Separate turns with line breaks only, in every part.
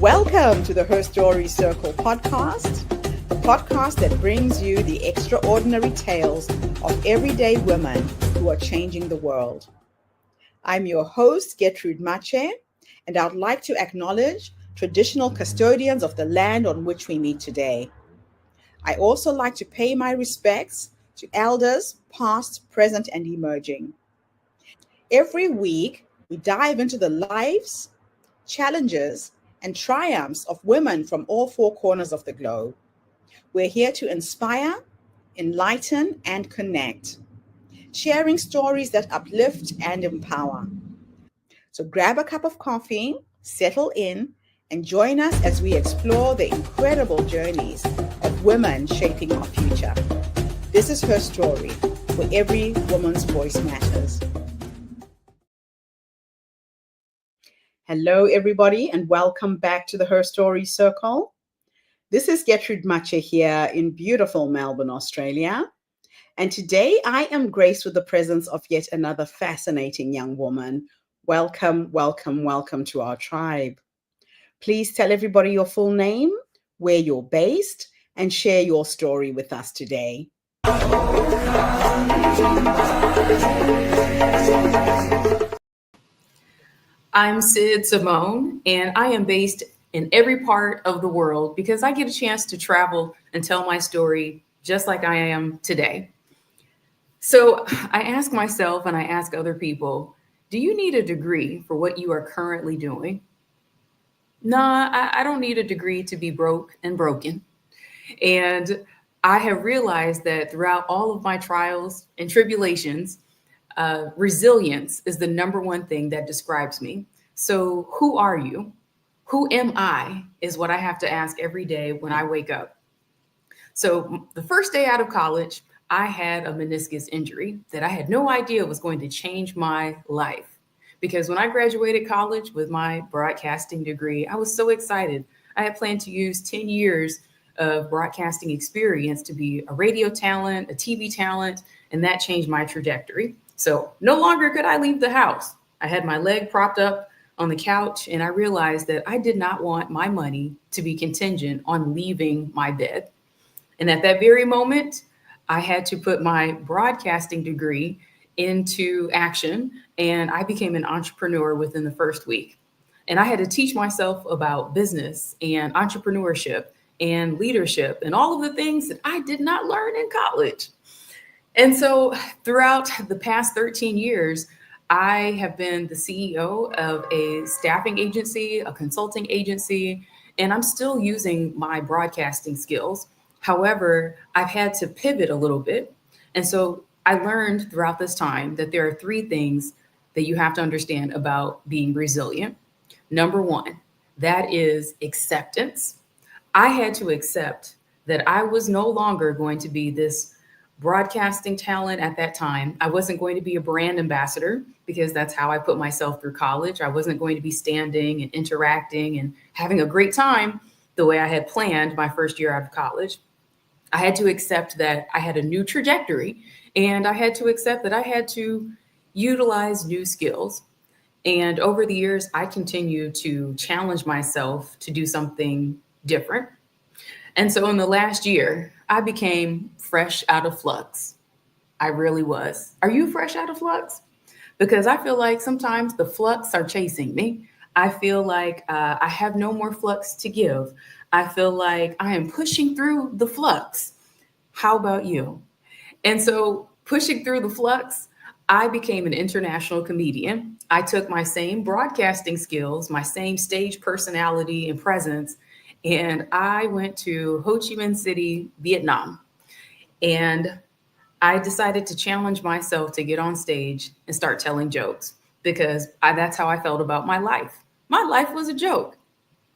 Welcome to the Her Story Circle podcast, the podcast that brings you the extraordinary tales of everyday women who are changing the world. I'm your host, Gertrude Mache, and I'd like to acknowledge traditional custodians of the land on which we meet today. I also like to pay my respects to elders, past, present, and emerging. Every week, we dive into the lives, challenges, and triumphs of women from all four corners of the globe. We're here to inspire, enlighten, and connect, sharing stories that uplift and empower. So grab a cup of coffee, settle in, and join us as we explore the incredible journeys of women shaping our future. This is Her Story, where every woman's voice matters. Hello, everybody, and welcome back to the Her Story Circle. This is Gertrude Mache here in beautiful Melbourne, Australia. And today I am graced with the presence of yet another fascinating young woman. Welcome, welcome, welcome to our tribe. Please tell everybody your full name, where you're based, and share your story with us today.
I'm Sid Simone, and I am based in every part of the world because I get a chance to travel and tell my story just like I am today. So I ask myself and I ask other people, do you need a degree for what you are currently doing? Nah, I don't need a degree to be broke and broken. And I have realized that throughout all of my trials and tribulations, resilience is the number one thing that describes me. So who are you? Who am I is what I have to ask every day when I wake up. So the first day out of college, I had a meniscus injury that I had no idea was going to change my life. Because when I graduated college with my broadcasting degree, I was so excited. I had planned to use 10 years of broadcasting experience to be a radio talent, a TV talent, and that changed my trajectory. So no longer could I leave the house. I had my leg propped up on the couch, and I realized that I did not want my money to be contingent on leaving my bed. And at that very moment, I had to put my broadcasting degree into action, and I became an entrepreneur within the first week. And I had to teach myself about business and entrepreneurship and leadership and all of the things that I did not learn in college. And so throughout the past 13 years, I have been the CEO of a staffing agency, a consulting agency, and I'm still using my broadcasting skills. However, I've had to pivot a little bit. And so I learned throughout this time that there are three things that you have to understand about being resilient. Number one, that is acceptance. I had to accept that I was no longer going to be this broadcasting talent at that time. I wasn't going to be a brand ambassador because that's how I put myself through college. I wasn't going to be standing and interacting and having a great time the way I had planned my first year out of college. I had to accept that I had a new trajectory, and I had to accept that I had to utilize new skills. And over the years, I continued to challenge myself to do something different. And so in the last year, I became fresh out of flux. I really was. Are you fresh out of flux? Because I feel like sometimes the flux are chasing me. I feel like I have no more flux to give. I feel like I am pushing through the flux. How about you? And so pushing through the flux, I became an international comedian. I took my same broadcasting skills, my same stage personality and presence, and I went to Ho Chi Minh City, Vietnam. And I decided to challenge myself to get on stage and start telling jokes because that's how I felt about my life. My life was a joke.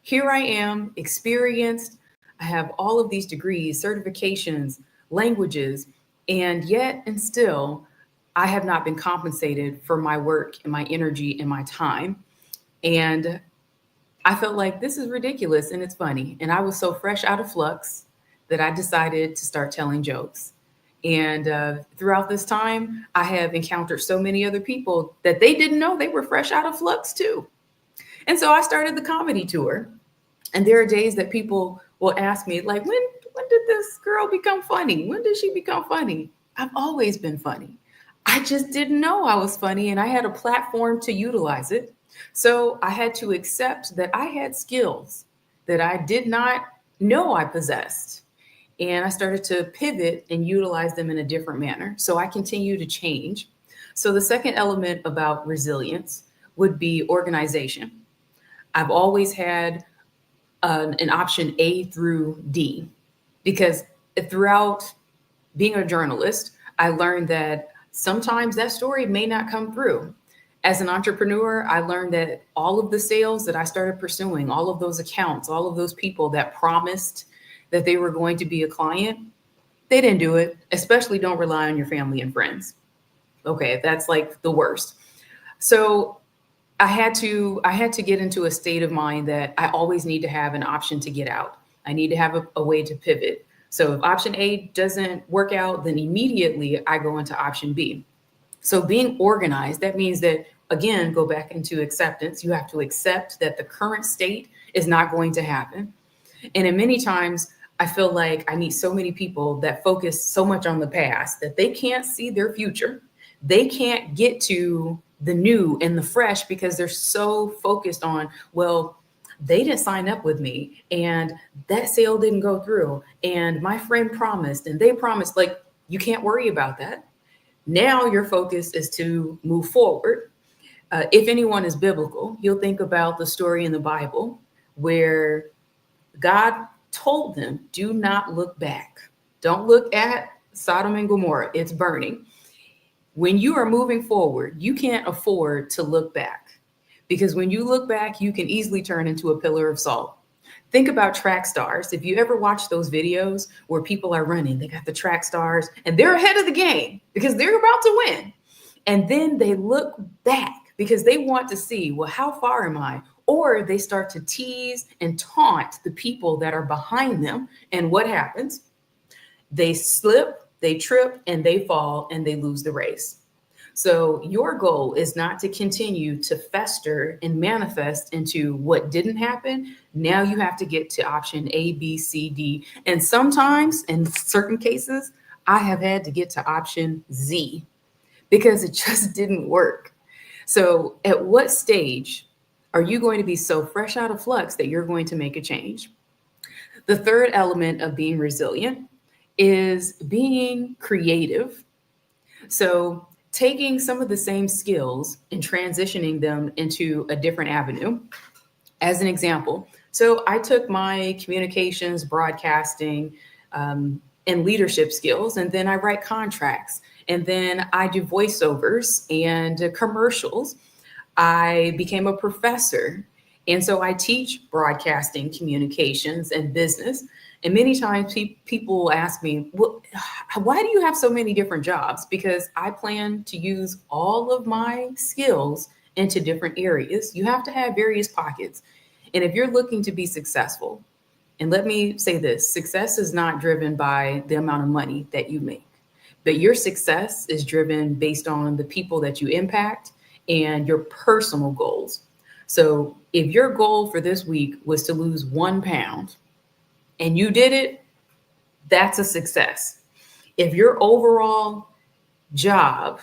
Here I am, experienced. I have all of these degrees, certifications, languages, and yet and still, I have not been compensated for my work and my energy and my time. And I felt like this is ridiculous and it's funny. And I was so fresh out of flux that I decided to start telling jokes. And throughout this time, I have encountered so many other people that they didn't know they were fresh out of flux too. And so I started the comedy tour. And there are days that people will ask me, like, when did this girl become funny? When did she become funny? I've always been funny. I just didn't know I was funny, and I had a platform to utilize it. So I had to accept that I had skills that I did not know I possessed. And I started to pivot and utilize them in a different manner. So I continue to change. So the second element about resilience would be organization. I've always had an option A through D because throughout being a journalist, I learned that sometimes that story may not come through. As an entrepreneur, I learned that all of the sales that I started pursuing, all of those accounts, all of those people that promised that they were going to be a client, they didn't do it. Especially don't rely on your family and friends. Okay, that's like the worst. So I had to get into a state of mind that I always need to have an option to get out. I need to have a way to pivot. So if option A doesn't work out, then immediately I go into option B. So being organized, that means that, again, go back into acceptance. You have to accept that the current state is not going to happen. And in many times, I feel like I meet so many people that focus so much on the past that they can't see their future. They can't get to the new and the fresh because they're so focused on, well, they didn't sign up with me and that sale didn't go through and my friend promised and they promised. Like, you can't worry about that. Now your focus is to move forward. If anyone is biblical, you'll think about the story in the Bible where God told them, do not look back. Don't look at Sodom and Gomorrah. It's burning. When you are moving forward, you can't afford to look back because when you look back, you can easily turn into a pillar of salt. Think about track stars. If you ever watch those videos where people are running, they got the track stars and they're ahead of the game because they're about to win. And then they look back because they want to see, well, how far am I? Or they start to tease and taunt the people that are behind them. And what happens? They slip, they trip, and they fall, and they lose the race. So your goal is not to continue to fester and manifest into what didn't happen. Now you have to get to option A, B, C, D. And sometimes, in certain cases, I have had to get to option Z because it just didn't work. So at what stage are you going to be so fresh out of flux that you're going to make a change? The third element of being resilient is being creative. So taking some of the same skills and transitioning them into a different avenue. As an example, so I took my communications, broadcasting, and leadership skills, and then I write contracts, and then I do voiceovers and commercials. I became a professor. And so I teach broadcasting, communications, and business. And many times people will ask me, well, why do you have so many different jobs? Because I plan to use all of my skills into different areas. You have to have various pockets. And if you're looking to be successful, and let me say this, success is not driven by the amount of money that you make, but your success is driven based on the people that you impact and your personal goals. So if your goal for this week was to lose 1 pound and you did it, that's a success. If your overall job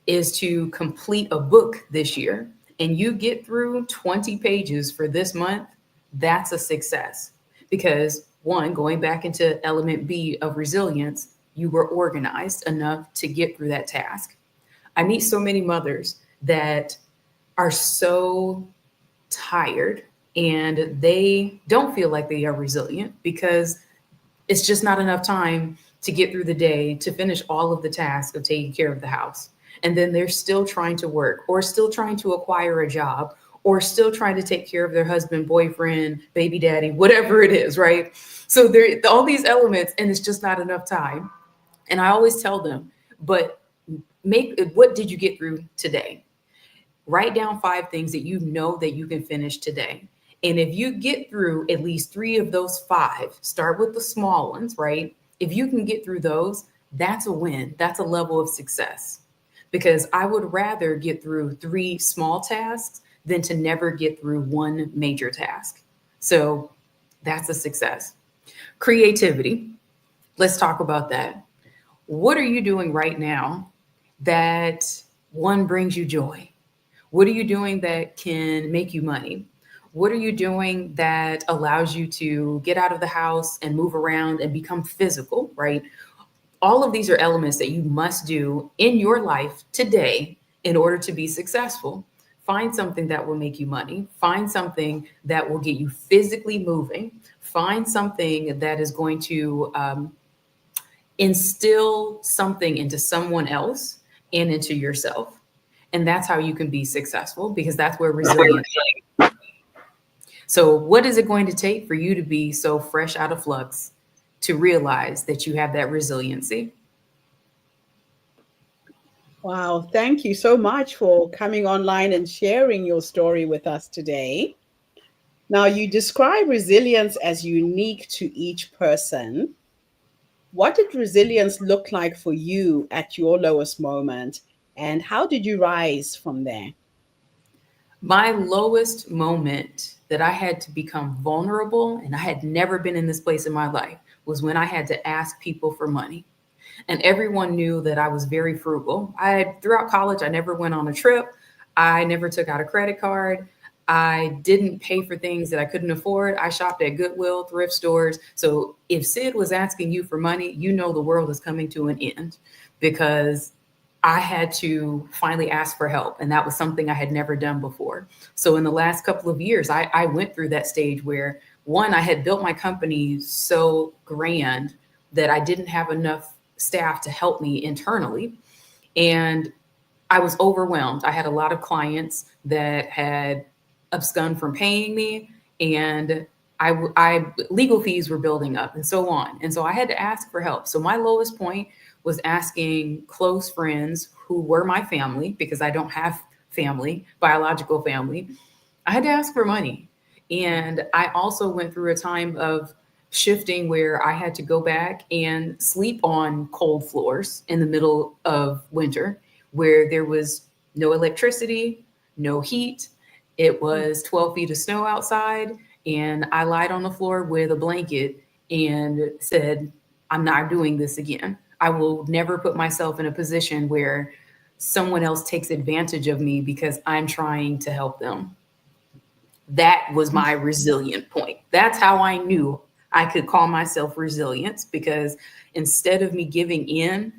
is to complete a book this year and you get through 20 pages for this month, that's a success. Because one, going back into element B of resilience, you were organized enough to get through that task. I meet so many mothers that are so tired and they don't feel like they are resilient because it's just not enough time to get through the day to finish all of the tasks of taking care of the house. And then they're still trying to work or still trying to acquire a job or still trying to take care of their husband, boyfriend, baby daddy, whatever it is, right? So there all these elements and it's just not enough time. And I always tell them, but what did you get through today? Write down 5 things that you know that you can finish today. And if you get through at least 3 of those 5, start with the small ones, right? If you can get through those, that's a win. That's a level of success. Because I would rather get through 3 small tasks than to never get through 1 major task. So That's a success. Creativity. Let's talk about that. What are you doing right now that one brings you joy? What are you doing that can make you money? What are you doing that allows you to get out of the house and move around and become physical, right? All of these are elements that you must do in your life today in order to be successful. Find something that will make you money. Find something that will get you physically moving. Find something that is going to instill something into someone else and into yourself. And that's how you can be successful, because that's where resilience. So, what is it going to take for you to be so fresh out of flux to realize that you have that resiliency?
Wow, thank you so much for coming online and sharing your story with us today. Now, you describe resilience as unique to each person. What did resilience look like for you at your lowest moment, and how did you rise from there?
My lowest moment that I had to become vulnerable, and I had never been in this place in my life, was when I had to ask people for money. And everyone knew that I was very frugal. Throughout college, I never went on a trip. I never took out a credit card. I didn't pay for things that I couldn't afford. I shopped at Goodwill, thrift stores. So if Sid was asking you for money, you know the world is coming to an end, because I had to finally ask for help. And that was something I had never done before. So in the last couple of years, I went through that stage where, one, I had built my company so grand that I didn't have enough staff to help me internally. And I was overwhelmed. I had a lot of clients that had abscond from paying me, and legal fees were building up and so on. And so I had to ask for help. So my lowest point was asking close friends who were my family, because I don't have family, biological family. I had to ask for money. And I also went through a time of shifting where I had to go back and sleep on cold floors in the middle of winter, where there was no electricity, no heat. It was 12 feet of snow outside. And I lied on the floor with a blanket and said, I'm not doing this again. I will never put myself in a position where someone else takes advantage of me because I'm trying to help them. That was my resilient point. That's how I knew I could call myself resilient, because instead of me giving in,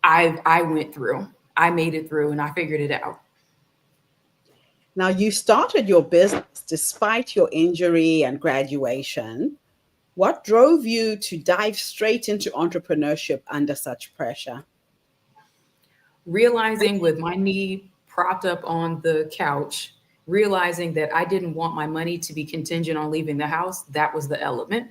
I went through. I made it through and I figured it out.
Now, you started your business despite your injury and graduation. What drove you to dive straight into entrepreneurship under such pressure?
Realizing, with my knee propped up on the couch, realizing that I didn't want my money to be contingent on leaving the house, that was the element.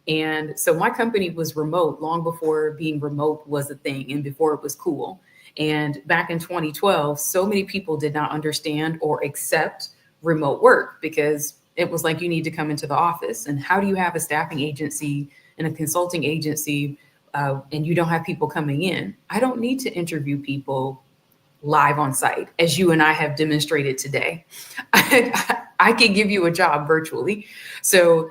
And so my company was remote long before being remote was a thing and before it was cool. And back in 2012, so many people did not understand or accept remote work, because it was like, you need to come into the office. And how do you have a staffing agency and a consulting agency and you don't have people coming in? I don't need to interview people live on site, as you and I have demonstrated today. I can give you a job virtually. So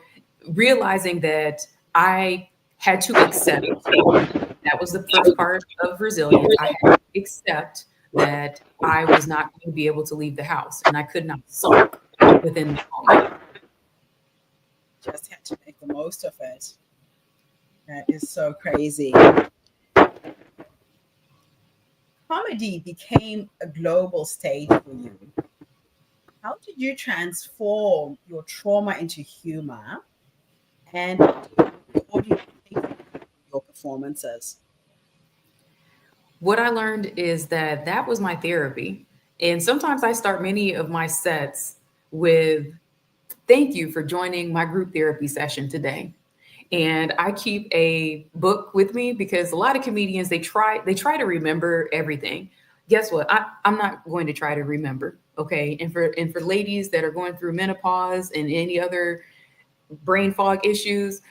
realizing that I had to accept, that was the first part of resilience. I had to accept that I was not going to be able to leave the house, and I could not sulk within the moment.
Just had to make the most of it. That is so crazy. Comedy became a global stage for you. How did you transform your trauma into humor, and how did the audience take your performances?
What I learned is that that was my therapy. And sometimes I start many of my sets with, thank you for joining my group therapy session today. And I keep a book with me, because a lot of comedians, they try to remember everything. Guess what? I'm not going to try to remember. Okay. And for ladies that are going through menopause and any other brain fog issues,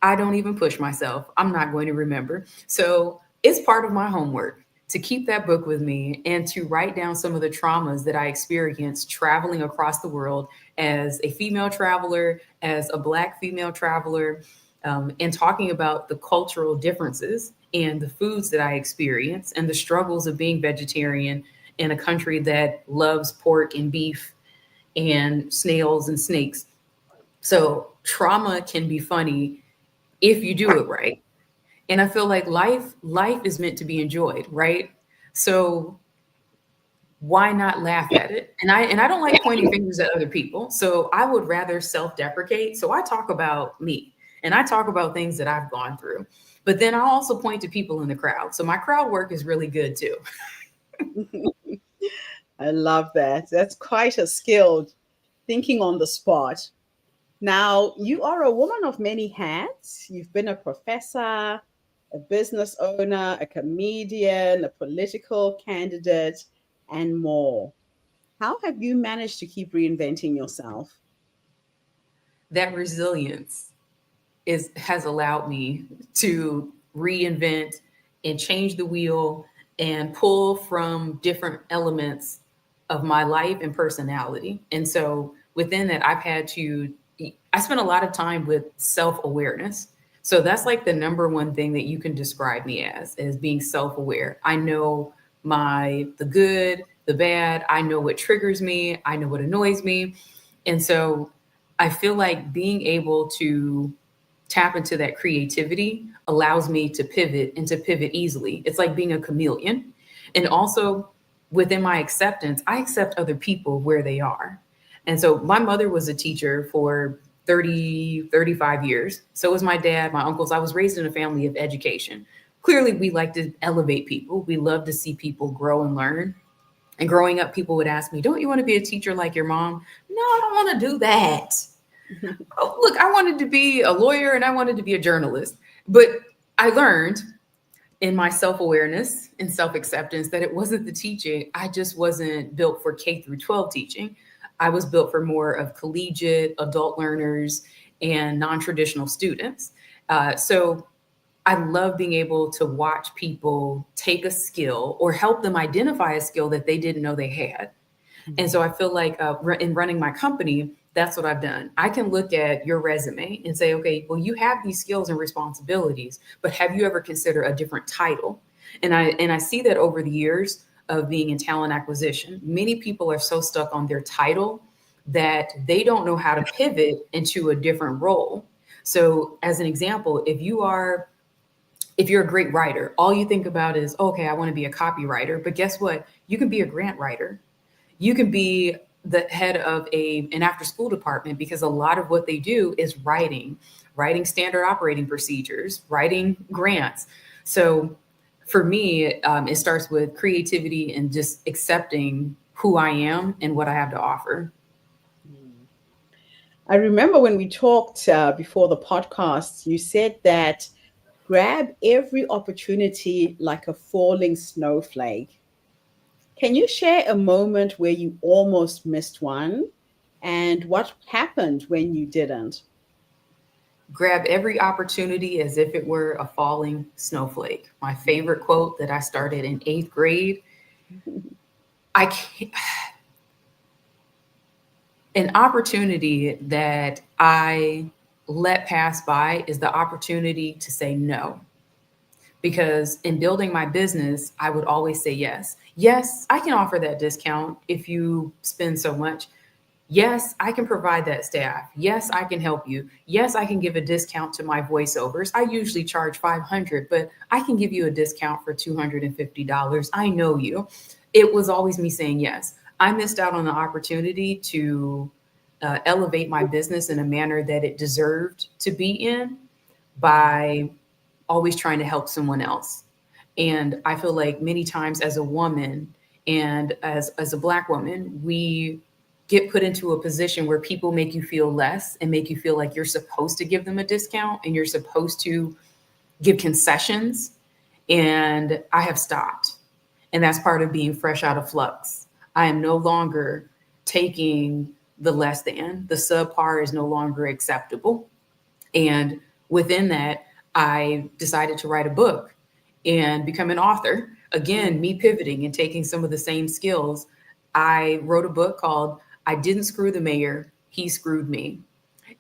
I don't even push myself. I'm not going to remember. So it's part of my homework. to keep that book with me and to write down some of the traumas that I experienced traveling across the world as a female traveler, as a Black female traveler, and talking about the cultural differences and the foods that I experience and the struggles of being vegetarian in a country that loves pork and beef and snails and snakes. So trauma can be funny if you do it right. And I feel like life is meant to be enjoyed, right? So why not laugh at it? And I don't like pointing fingers at other people. So I would rather self-deprecate. So I talk about me and I talk about things that I've gone through. But then I also point to people in the crowd. So my crowd work is really good too.
I love that. That's quite a skill, thinking on the spot. Now, you are a woman of many hats. You've been a professor, a business owner, a comedian, a political candidate, and more. How have you managed to keep reinventing yourself?
That resilience is has allowed me to reinvent and change the wheel and pull from different elements of my life and personality. And so within that, I spend a lot of time with self awareness. So that's like the number one thing that you can describe me as being self aware. I know the good, the bad. I know what triggers me. I know what annoys me. And so I feel like being able to tap into that creativity allows me to pivot and to pivot easily. It's like being a chameleon. And also within my acceptance, I accept other people where they are. And so my mother was a teacher for 35 years. So was my dad, my uncles. I was raised in a family of education. Clearly, we like to elevate people. We love to see people grow and learn. And growing up, people would ask me, don't you want to be a teacher like your mom? No, I don't want to do that. Oh, look, I wanted to be a lawyer and I wanted to be a journalist. But I learned in my self-awareness and self-acceptance that it wasn't the teaching. I just wasn't built for K through 12 teaching. I was built for more of collegiate adult learners and non-traditional students. So I love being able to watch people take a skill or help them identify a skill that they didn't know they had. And so I feel like in running my company, that's what I've done. I can look at your resume and say, okay, well, you have these skills and responsibilities, but have you ever considered a different title? And I see that over the years of being in talent acquisition, many people are so stuck on their title that they don't know how to pivot into a different role. So as an example, if you're a great writer, all you think about is, okay, I want to be a copywriter, but guess what? You can be a grant writer. You can be the head of an after school department because a lot of what they do is writing standard operating procedures, writing grants. So for me, it starts with creativity and just accepting who I am and what I have to offer.
I remember when we talked before the podcast, you said that grab every opportunity like a falling snowflake. Can you share a moment where you almost missed one and what happened when you didn't?
Grab every opportunity as if it were a falling snowflake. My favorite quote that I started in 8th grade. I can't, an opportunity that I let pass by is the opportunity to say no. Because in building my business, I would always say yes. Yes, I can offer that discount if you spend so much. Yes, I can provide that staff. Yes, I can help you. Yes, I can give a discount to my voiceovers. I usually charge $500, but I can give you a discount for $250. I know you. It was always me saying yes. I missed out on the opportunity to elevate my business in a manner that it deserved to be in by always trying to help someone else. And I feel like many times as a woman and as a Black woman, we get put into a position where people make you feel less and make you feel like you're supposed to give them a discount and you're supposed to give concessions. And I have stopped. And that's part of being fresh out of flux. I am no longer taking the less than, the subpar is no longer acceptable. And within that, I decided to write a book and become an author. again, me pivoting and taking some of the same skills, I wrote a book called I Didn't Screw the Mayor, He Screwed Me.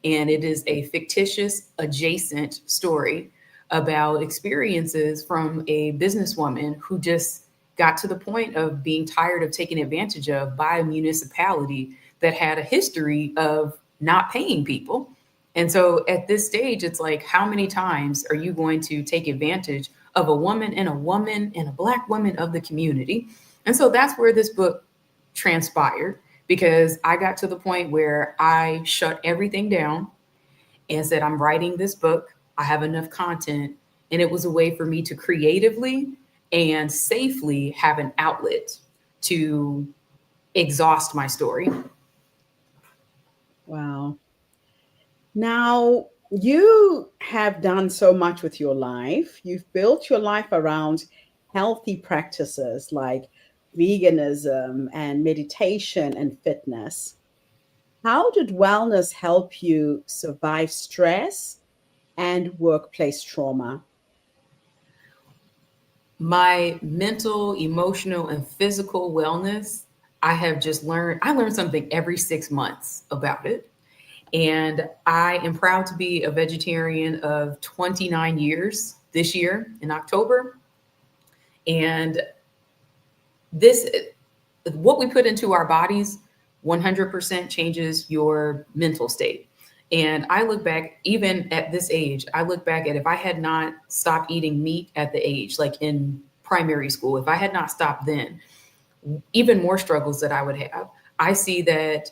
And it is a fictitious adjacent story about experiences from a businesswoman who just got to the point of being tired of taken advantage of by a municipality that had a history of not paying people. And so at this stage, it's like, how many times are you going to take advantage of a woman and a Black woman of the community? And so that's where this book transpired, because I got to the point where I shut everything down and said, I'm writing this book. I have enough content. And it was a way for me to creatively and safely have an outlet to exhaust my story.
Wow. Now, you have done so much with your life. You've built your life around healthy practices like veganism and meditation and fitness. How did wellness help you survive stress and workplace trauma?
My mental, emotional, and physical wellness, I learned something every 6 months about it. And I am proud to be a vegetarian of 29 years this year in October. And this, what we put into our bodies 100% changes your mental state. And I look back, even at this age, I look back at if I had not stopped eating meat at the age, like in primary school, if I had not stopped then, even more struggles that I would have. I see that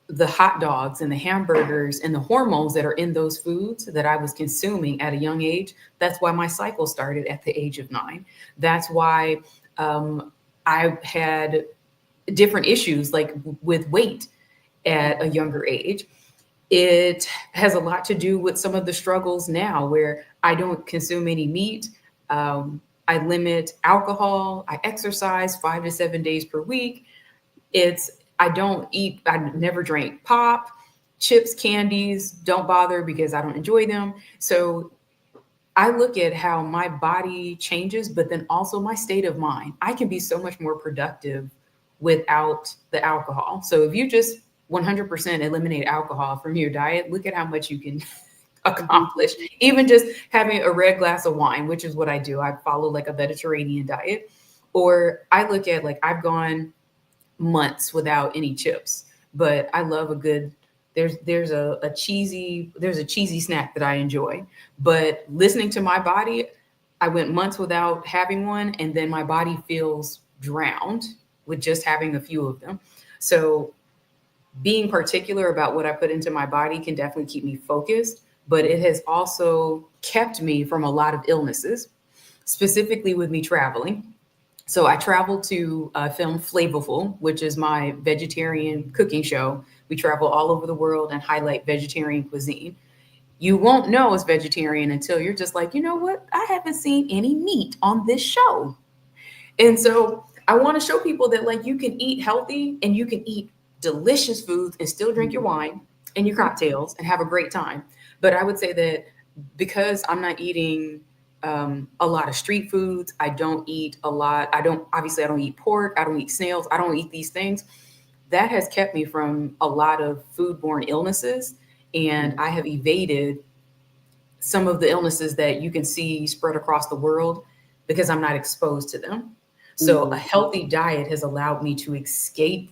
the hot dogs and the hamburgers and the hormones that are in those foods that I was consuming at a young age, that's why my cycle started at the age of 9. That's why I had different issues like with weight at a younger age. It has a lot to do with some of the struggles now where I don't consume any meat. I limit alcohol. I exercise 5 to 7 days per week. I never drank pop, chips, candies, don't bother because I don't enjoy them. So I look at how my body changes, but then also my state of mind. I can be so much more productive without the alcohol. So if you just 100% eliminate alcohol from your diet, look at how much you can accomplish. Even just having a red glass of wine, which is what I do. I follow like a Mediterranean diet. Or I look at like I've gone months without any chips, but I love a good there's a cheesy snack that I enjoy. But listening to my body, I went months without having one, and then my body feels drowned with just having a few of them. So being particular about what I put into my body can definitely keep me focused, but it has also kept me from a lot of illnesses, specifically with me traveling. So I traveled to film Flavorful, which is my vegetarian cooking show. We travel all over the world and highlight vegetarian cuisine. You won't know it's vegetarian until you're just like, you know what? I haven't seen any meat on this show. And so I want to show people that like you can eat healthy and you can eat delicious foods and still drink your wine and your cocktails and have a great time. But I would say that because I'm not eating a lot of street foods, I don't eat a lot. I don't eat pork. I don't eat snails. I don't eat these things. That has kept me from a lot of foodborne illnesses. And I have evaded some of the illnesses that you can see spread across the world because I'm not exposed to them. So a healthy diet has allowed me to escape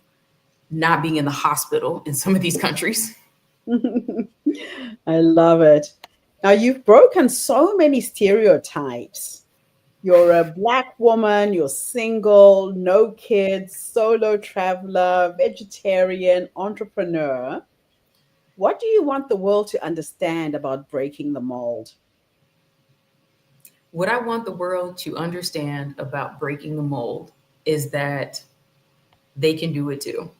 not being in the hospital in some of these countries.
I love it. Now, you've broken so many stereotypes. You're a Black woman, you're single, no kids, solo traveler, vegetarian, entrepreneur. What do you want the world to understand about breaking the mold?
What I want the world to understand about breaking the mold is that they can do it too.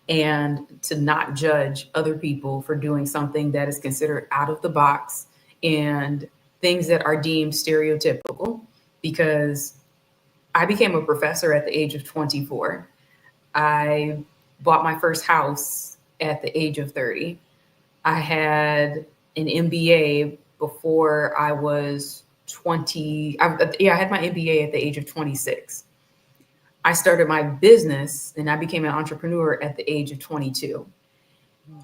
And to not judge other people for doing something that is considered out of the box and things that are deemed stereotypical. Because I became a professor at the age of 24. I bought my first house at the age of 30. I had an MBA before I was I had my MBA at the age of 26. I started my business and I became an entrepreneur at the age of 22.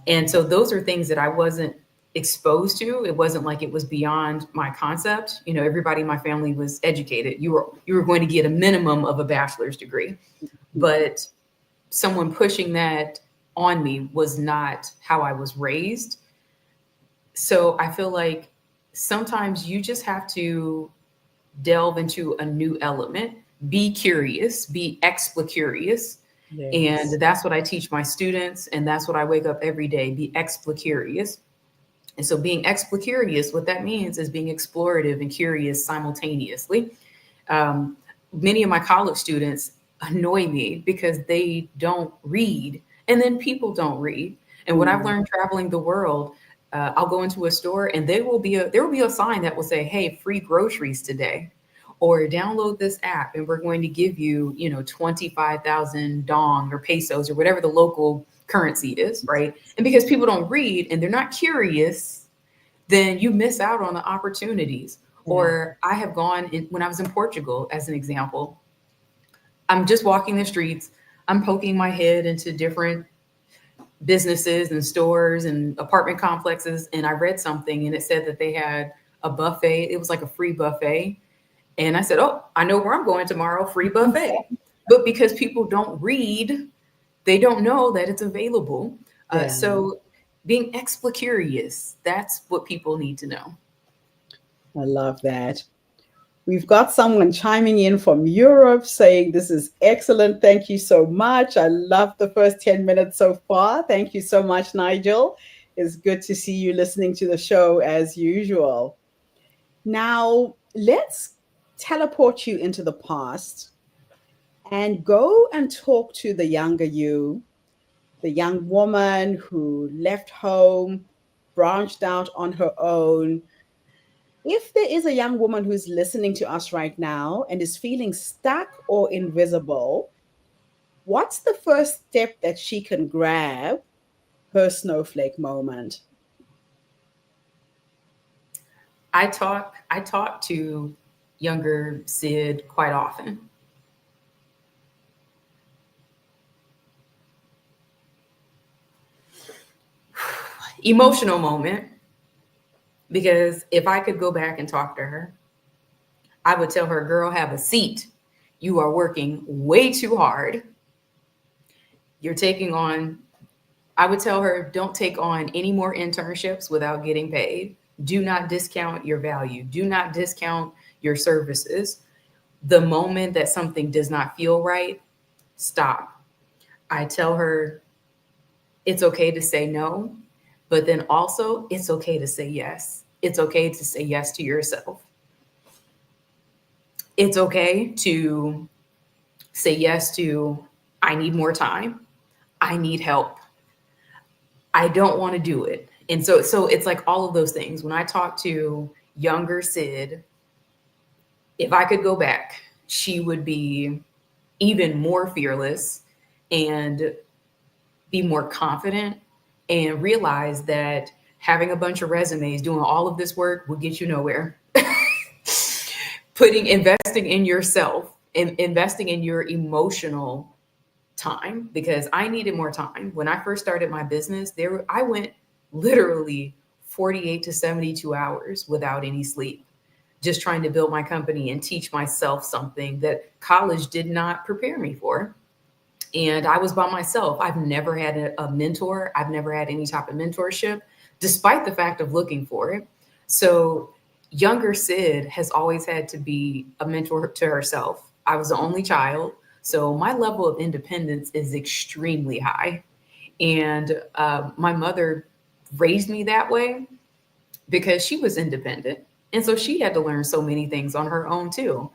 And so those are things that I wasn't exposed to. It wasn't like it was beyond my concept. You know, everybody in my family was educated. You were going to get a minimum of a bachelor's degree. But someone pushing that on me was not how I was raised. So I feel like sometimes you just have to delve into a new element, be curious, be explicurious.
Yes.
And that's what I teach my students. And that's what I wake up every day, be explicurious. And so being explicurious, what that means is being explorative and curious simultaneously. Many of my college students annoy me because they don't read, and then people don't read. And what I've learned traveling the world, I'll go into a store and there will be a sign that will say, "Hey, free groceries today," or "Download this app and we're going to give you, 25,000 dong or pesos or whatever the local currency is," right? And because people don't read and they're not curious, then you miss out on the opportunities. Yeah. Or I have when I was in Portugal, as an example, I'm just walking the streets. I'm poking my head into different businesses and stores and apartment complexes. And I read something and it said that they had a buffet. It was like a free buffet. And I said, "Oh, I know where I'm going tomorrow, free buffet." But because people don't read, they don't know that it's available. So being explicurious, that's what people need to know.
I love that. We've got someone chiming in from Europe saying, "This is excellent. Thank you so much. I love the first 10 minutes so far." Thank you so much, Nigel. It's good to see you listening to the show as usual. Now, let's teleport you into the past and go and talk to the younger you, the young woman who left home, branched out on her own. If there is a young woman who's listening to us right now and is feeling stuck or invisible, what's the first step that she can grab her snowflake moment?
I talk to younger Sid quite often. Emotional moment, because if I could go back and talk to her, I would tell her, "Girl, have a seat. You are working way too hard. You're taking on," I would tell her, "Don't take on any more internships without getting paid. Do not discount your value. Do not discount your services. The moment that something does not feel right, stop." I tell her it's okay to say no, but then also it's okay to say yes. It's okay to say yes to yourself. It's okay to say yes to, "I need more time. I need help. I don't want to do it." And so it's like all of those things. When I talk to younger Sid, if I could go back, she would be even more fearless and be more confident and realize that having a bunch of resumes, doing all of this work will get you nowhere. Investing in yourself and investing in your emotional time, because I needed more time. When I first started my business, I went literally 48 to 72 hours without any sleep, just trying to build my company and teach myself something that college did not prepare me for. And I was by myself. I've never had a mentor. I've never had any type of mentorship, despite the fact of looking for it. So younger Sid has always had to be a mentor to herself. I was the only child. So my level of independence is extremely high. And my mother raised me that way because she was independent. And so she had to learn so many things on her own too.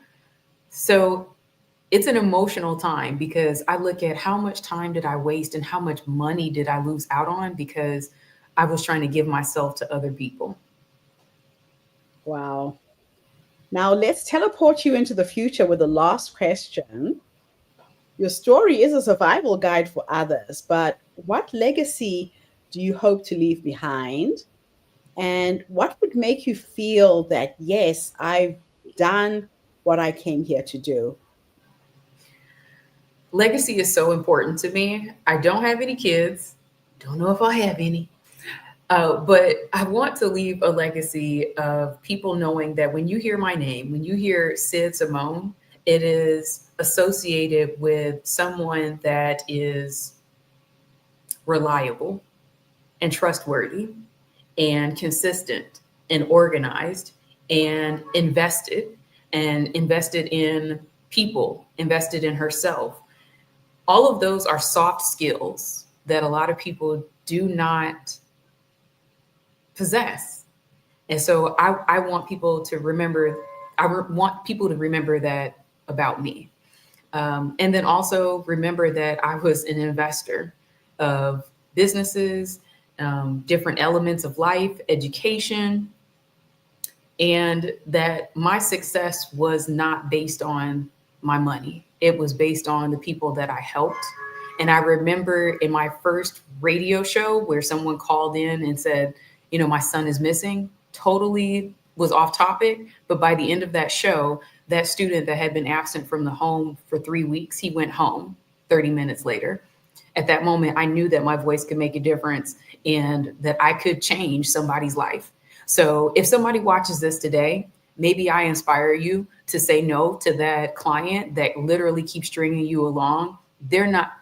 So it's an emotional time, because I look at how much time did I waste and how much money did I lose out on because I was trying to give myself to other people.
Wow. Now let's teleport you into the future with the last question. Your story is a survival guide for others, but what legacy do you hope to leave behind? And what would make you feel that, yes, I've done what I came here to do?
Legacy is so important to me. I don't have any kids. Don't know if I'll have any. But I want to leave a legacy of people knowing that when you hear my name, when you hear Sid Simone, it is associated with someone that is reliable and trustworthy and consistent and organized and invested in people, invested in herself. All of those are soft skills that a lot of people do not possess. And so I want people to remember, want people to remember that about me. And then also remember that I was an investor of businesses, different elements of life, education, and that my success was not based on my money. It was based on the people that I helped. And I remember in my first radio show where someone called in and said, you know, my son is missing, totally was off topic. But by the end of that show, that student that had been absent from the home for 3 weeks, he went home 30 minutes later. At that moment, I knew that my voice could make a difference and that I could change somebody's life. So if somebody watches this today, maybe I inspire you to say no to that client that literally keeps stringing you along. They're not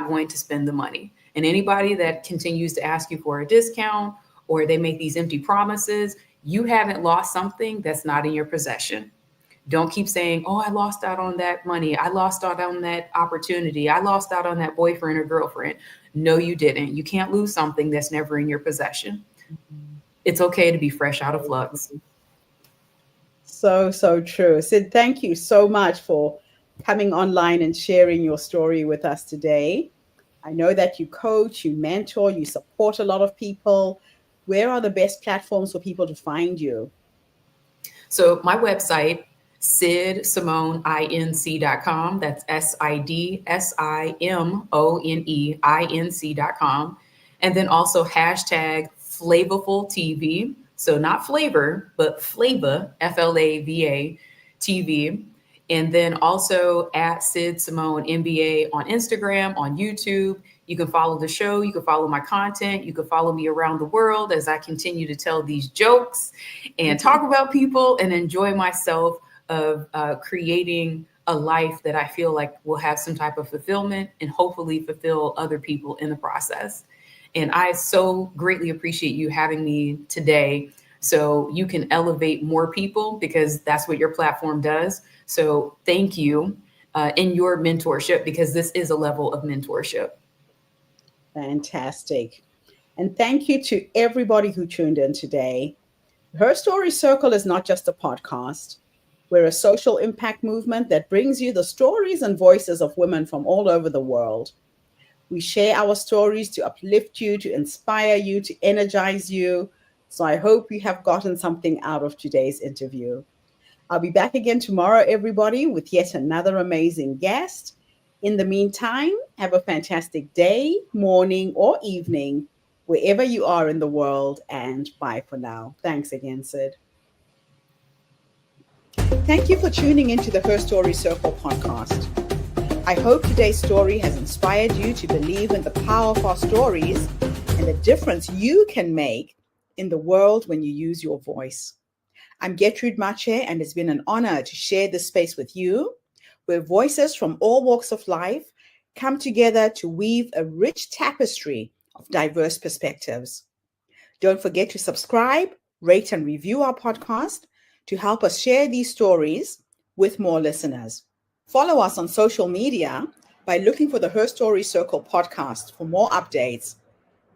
going to spend the money. And anybody that continues to ask you for a discount or they make these empty promises, you haven't lost something that's not in your possession. Don't keep saying, oh, I lost out on that money. I lost out on that opportunity. I lost out on that boyfriend or girlfriend. No, you didn't. You can't lose something that's never in your possession. It's okay to be fresh out of flux.
So, so true. Sid, thank you so much for coming online and sharing your story with us today. I know that you coach, you mentor, you support a lot of people. Where are the best platforms for people to find you?
So my website, SidSimoneInc.com. That's SidSimoneInc.com. And then also hashtag Flavorful TV. So not flavor, but Flava, Flava TV. And then also at Sid Simone MBA on Instagram, on YouTube. You can follow the show. You can follow my content. You can follow me around the world as I continue to tell these jokes and talk about people and enjoy myself of creating a life that I feel like will have some type of fulfillment and hopefully fulfill other people in the process. And I so greatly appreciate you having me today so you can elevate more people because that's what your platform does. So thank you in your mentorship because this is a level of mentorship.
Fantastic. And thank you to everybody who tuned in today. Her Story Circle is not just a podcast. We're a social impact movement that brings you the stories and voices of women from all over the world. We share our stories to uplift you, to inspire you, to energize you. So I hope you have gotten something out of today's interview. I'll be back again tomorrow, everybody, with yet another amazing guest. In the meantime, have a fantastic day, morning, or evening, wherever you are in the world, and bye for now. Thanks again, Sid. Thank you for tuning into the Her Story Circle podcast. I hope today's story has inspired you to believe in the power of our stories and the difference you can make in the world when you use your voice. I'm Gertrude Mache, and it's been an honor to share this space with you, where voices from all walks of life come together to weave a rich tapestry of diverse perspectives. Don't forget to subscribe, rate, and review our podcast to help us share these stories with more listeners. Follow us on social media by looking for the Her Story Circle podcast for more updates.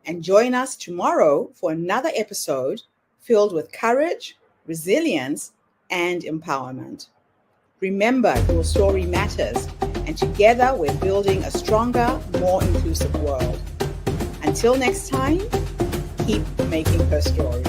And join us tomorrow for another episode filled with courage, resilience, and empowerment. Remember, your story matters, and together we're building a stronger, more inclusive world. Until next time, keep making her story.